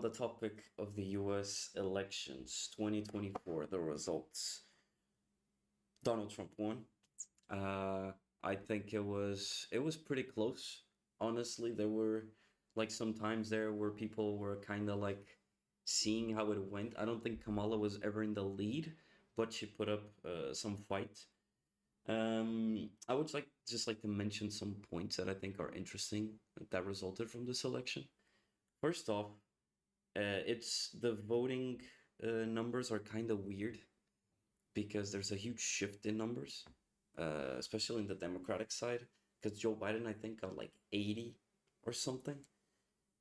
the topic of the US elections 2024, the results. Donald Trump won. Uh, I think it was pretty close. Honestly, there were like some times there where people were kind of like seeing how it went. I don't think Kamala was ever in the lead, but she put up some fight. I would like to mention some points that I think are interesting that resulted from this election. First off, it's the voting numbers are kind of weird because there's a huge shift in numbers, especially in the Democratic side. Because Joe Biden, I think, got like 80 or something,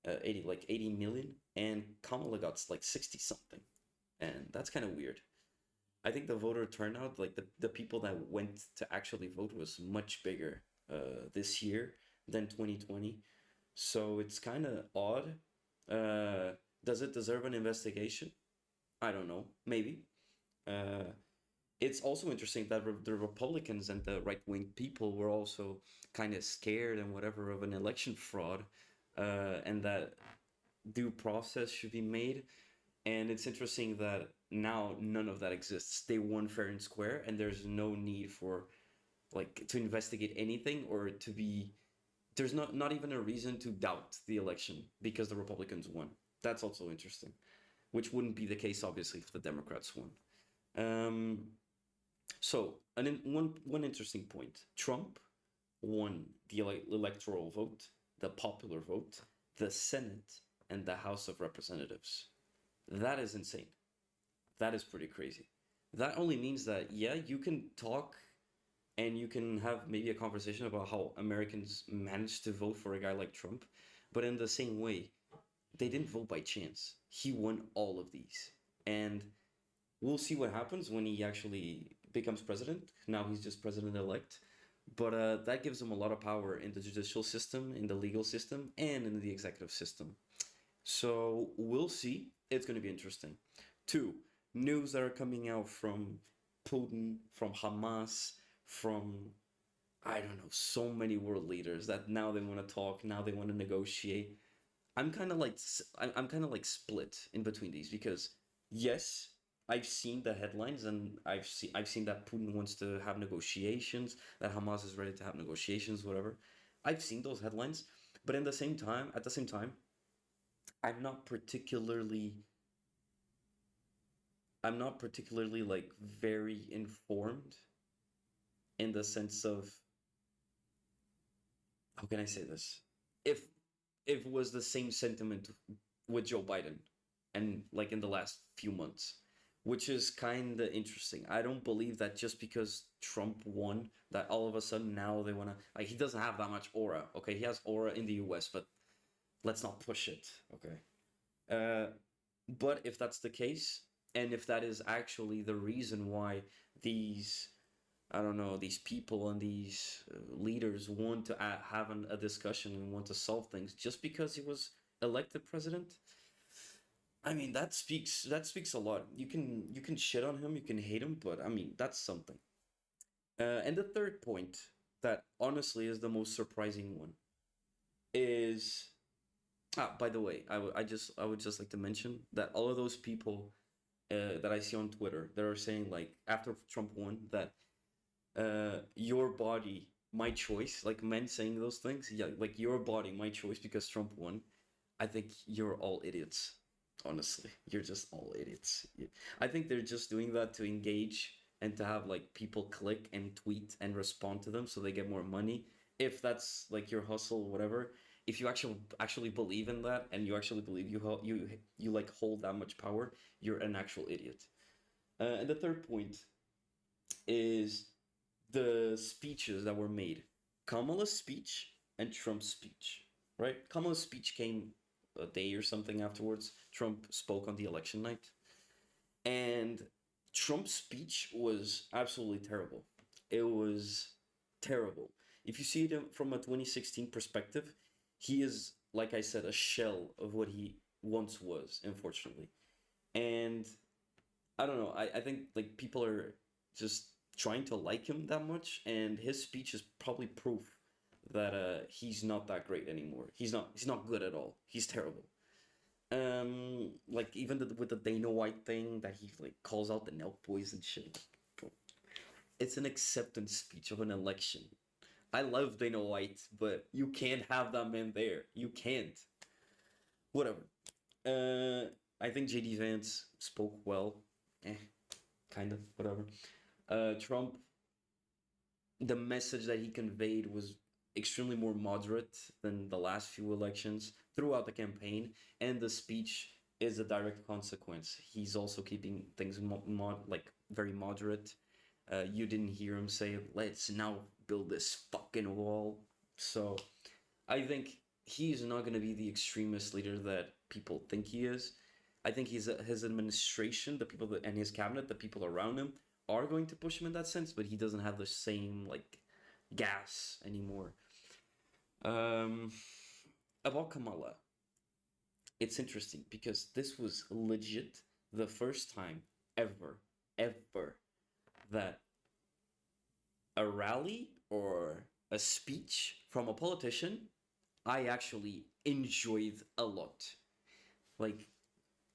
80 million, and Kamala got like 60 something, and that's kind of weird. I think the voter turnout, like the people that went to actually vote, was much bigger this year than 2020. So it's kind of odd. Does it deserve an investigation? I don't know. Maybe. Uh, it's also interesting that the Republicans and the right wing people were also kind of scared and whatever of an election fraud, and that due process should be made. And it's interesting that now none of that exists. They won fair and square, and there's no need for like to investigate anything or to be. There's not even a reason to doubt the election because the Republicans won. That's also interesting, which wouldn't be the case obviously if the Democrats won. Um, one interesting point: Trump won the electoral vote, the popular vote, the Senate, and the House of Representatives. That is insane. That is pretty crazy. That only means that, yeah, you can talk and you can have maybe a conversation about how Americans managed to vote for a guy like Trump, but in the same way, they didn't vote by chance. He won all of these. And we'll see what happens when he actually becomes president. Now he's just president elect. But that gives him a lot of power in the judicial system, in the legal system, and in the executive system. So we'll see. It's going to be interesting. Two, news that are coming out from Putin, from Hamas, from, I don't know, so many world leaders that now they want to talk, now they want to negotiate. I'm kind of like split in between these because yes, I've seen the headlines and I've seen that Putin wants to have negotiations, that Hamas is ready to have negotiations, whatever. I've seen those headlines, but at the same time, I'm not particularly I'm not particularly like very informed in the sense of how can I say this? If if it was the same sentiment with Joe Biden and like in the last few months, which is kind of interesting. I don't believe that just because Trump won that all of a sudden now they want to like he doesn't have that much aura. Okay, he has aura in the US, but let's not push it. Okay. Uh, but if that's the case, and if that is actually the reason why these, I don't know, these people and these leaders want to have a discussion and want to solve things just because he was elected president, I mean that speaks a lot. You can shit on him, you can hate him, but I mean that's something. And the third point that honestly is the most surprising one is by the way, I would just like to mention that all of those people that I see on Twitter that are saying like after Trump won that your body, my choice, like men saying those things, yeah, like your body, my choice because Trump won. I think you're all idiots. Honestly, you're just all idiots. I think they're just doing that to engage and to have like people click and tweet and respond to them so they get more money. If that's like your hustle, whatever. If you actually believe in that and you actually believe you like hold that much power, you're an actual idiot. And the third point is the speeches that were made. Kamala's speech and Trump's speech, right? Kamala's speech came a day or something afterwards. Trump spoke on the election night. And Trump's speech was absolutely terrible. It was terrible. If you see it from a 2016 perspective, he is, like I said, a shell of what he once was, unfortunately. And I don't know. I think like people are just trying to like him that much, and his speech is probably proof that he's not that great anymore. He's not good at all. He's terrible. Like even with the Dana White thing that he like calls out the Nelk boys and shit. It's an acceptance speech of an election. I love Dana White, but you can't have that man there. You can't. Whatever. I think JD Vance spoke well. Eh, kind of. Whatever. Trump, the message that he conveyed was extremely more moderate than the last few elections throughout the campaign, and the speech is a direct consequence. He's also keeping things like very moderate. You didn't hear him say, "Let's now build this fucking wall." So I think he's not going to be the extremist leader that people think he is. I think his administration, the people that, and his cabinet, the people around him, are going to push him in that sense, but he doesn't have the same like gas anymore. Um, about Kamala, it's interesting because this was legit the first time ever that a rally or a speech from a politician I actually enjoyed a lot. Like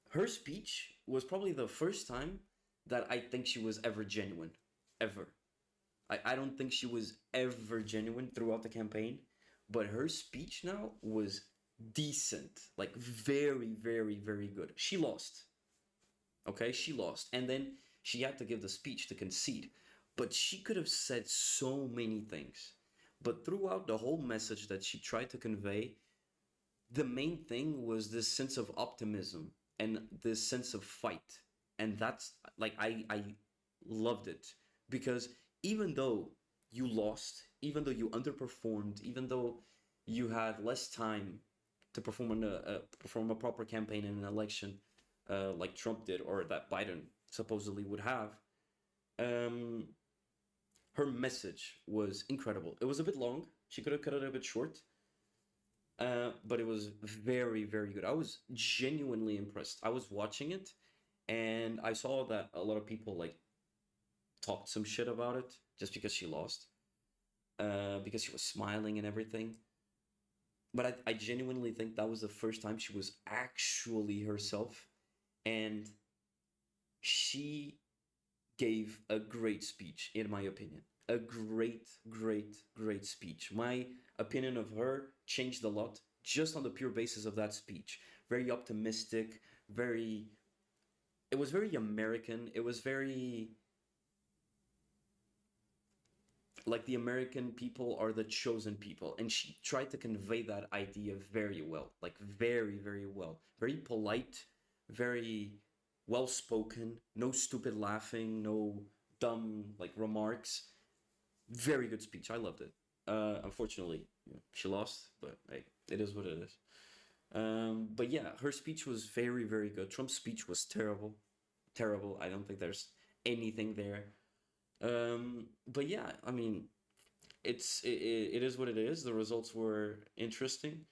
her speech was probably the first time that I think she was ever genuine. Ever. I don't think she was ever genuine throughout the campaign, but her speech now was decent. Like very, very, very good. She lost. Okay, she lost. And then she had to give the speech to concede. But she could have said so many things. But throughout the whole message that she tried to convey, the main thing was this sense of optimism and this sense of fight. And that's like I loved it because even though you lost, even though you underperformed, even though you had less time to perform a proper campaign in an election, like Trump did or that Biden supposedly would have, um, her message was incredible. It was a bit long. She could have cut it a bit short, but it was very, very good. I was genuinely impressed. I was watching it, and I saw that a lot of people like talked some shit about it just because she lost, because she was smiling and everything. But I genuinely think that was the first time she was actually herself, and she gave a great speech, in my opinion. A great, great, great speech. My opinion of her changed a lot just on the pure basis of that speech. Very optimistic, very. It was very American. It was very. Like the American people are the chosen people. And she tried to convey that idea very well. Like, very, very well. Very polite, very well spoken, no stupid laughing, no dumb like remarks. Very good speech. I loved it. Unfortunately, she lost, but hey, it is what it is. But yeah, her speech was very, very good. Trump's speech was terrible, terrible. I don't think there's anything there. But yeah, I mean, it is what it is. The results were interesting.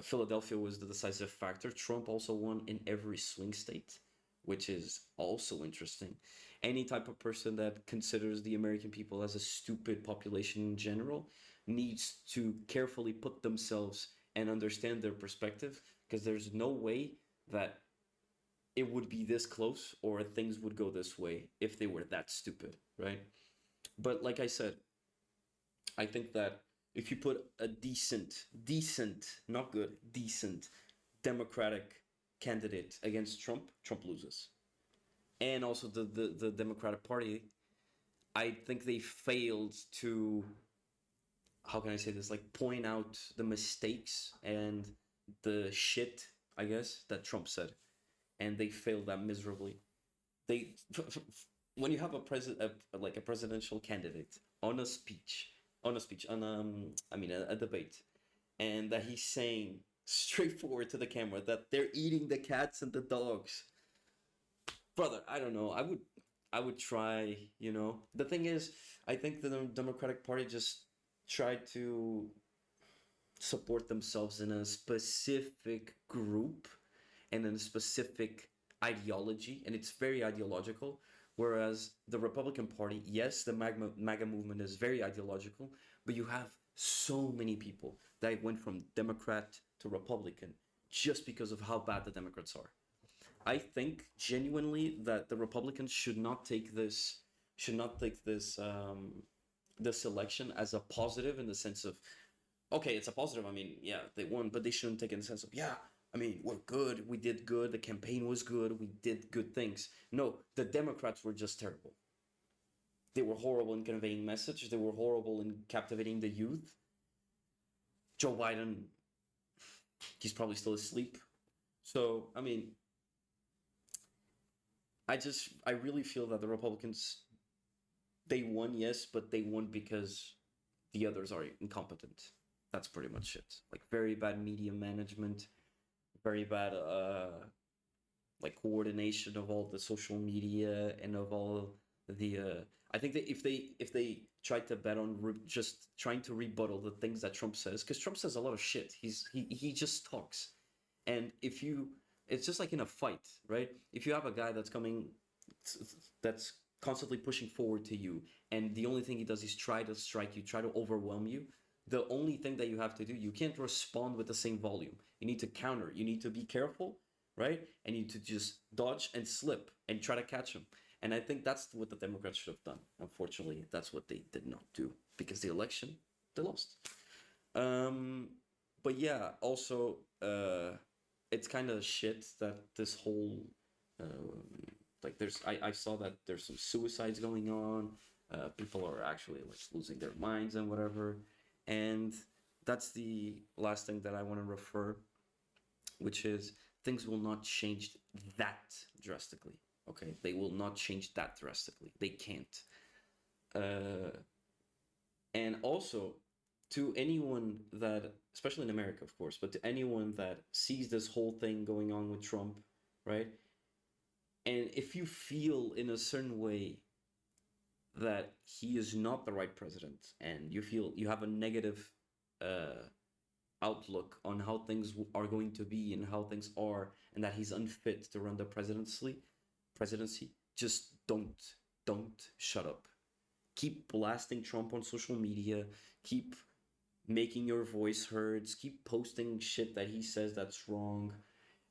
Philadelphia was the decisive factor. Trump also won in every swing state, which is also interesting. Any type of person that considers the American people as a stupid population in general needs to carefully put themselves and understand their perspective because there's no way that it would be this close or things would go this way if they were that stupid, right? But like I said, I think that if you put a decent, not good, decent Democratic candidate against Trump, Trump loses. And also the Democratic Party, I think they failed to, how can I say this, like point out the mistakes and the shit, I guess, that Trump said. And they failed that miserably. They, when you have a like a presidential candidate on a speech, I mean, a debate, and that he's saying straightforward to the camera that they're eating the cats and the dogs. Brother, I don't know. I would try. The thing is, I think the Democratic Party just tried to support themselves in a specific group and in a specific ideology, and it's very ideological. Whereas the Republican Party, yes, the MAGA movement is very ideological, but you have so many people that went from Democrat to Republican just because of how bad the Democrats are. I think genuinely that the Republicans should not take this election as a positive in the sense of, okay, it's a positive. I mean, yeah, they won, but they shouldn't take it in the sense of, yeah, I mean, we're good, we did good, the campaign was good, we did good things. No, the Democrats were just terrible. They were horrible in conveying message. They were horrible in captivating the youth. Joe Biden, he's probably still asleep. So, I mean, I really feel that the Republicans, they won, yes, but they won because the others are incompetent. That's pretty much it. Like very bad media management, very bad like coordination of all the social media and of all the I think that if they tried to bet on just trying to rebuttal the things that Trump says, because Trump says a lot of shit. He just talks, and if you, it's just like in a fight, right? If you have a guy that's coming, that's constantly pushing forward to you, and the only thing he does is try to strike you, try to overwhelm you. The only thing that you have to do, you can't respond with the same volume. You need to counter. You need to be careful, right? And you need to just dodge and slip and try to catch him. And I think that's what the Democrats should have done. Unfortunately, that's what they did not do because the election, they lost. Um, but yeah, also, it's kind of shit that this whole, like, I saw that there's some suicides going on. People are actually like losing their minds and whatever. And that's the last thing that I want to refer, which is things will not change that drastically. Okay, they will not change that drastically. They can't. Uh, and also, to anyone that, especially in America, of course, but to anyone that sees this whole thing going on with Trump, right? And if you feel in a certain way that he is not the right president, and you feel you have a negative uh, outlook on how things are going to be and how things are, and that he's unfit to run the presidency, just don't shut up. Keep blasting Trump on social media. Keep making your voice heard. Keep posting shit that he says that's wrong.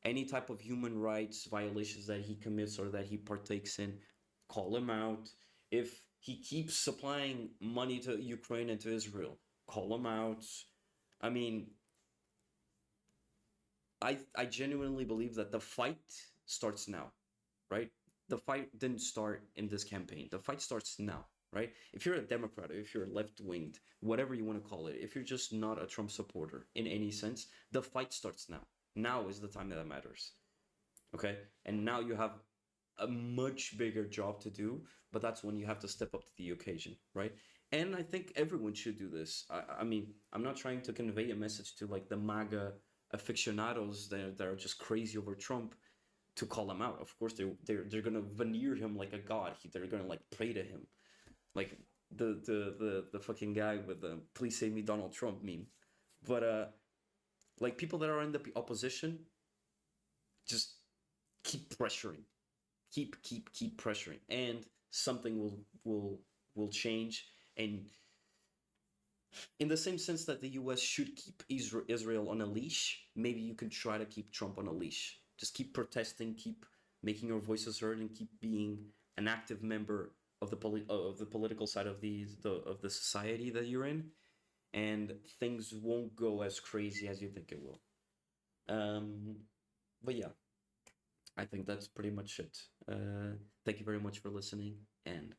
Any type of human rights violations that he commits or that he partakes in, call him out. If he keeps supplying money to Ukraine and to Israel, call him out. I mean, I genuinely believe that the fight starts now, right? The fight didn't start in this campaign. The fight starts now, right? If you're a Democrat, or if you're left winged, whatever you want to call it, if you're just not a Trump supporter in any sense, the fight starts now. Now is the time that matters, okay? And now you have a much bigger job to do, but that's when you have to step up to the occasion, right? And I think everyone should do this. I mean, I'm not trying to convey a message to like the MAGA aficionados that are just crazy over Trump to call him out. Of course, they're gonna veneer him like a god. They're gonna like pray to him, like the fucking guy with the "Please save me, Donald Trump" meme. But like people that are in the opposition, just keep pressuring, keep pressuring, and something will change. And in the same sense that the U.S. should keep Israel on a leash, maybe you can try to keep Trump on a leash. Just keep protesting, keep making your voices heard, and keep being an active member of the political side of the society that you're in, and things won't go as crazy as you think it will. Um, but yeah, I think that's pretty much it. Thank you very much for listening, and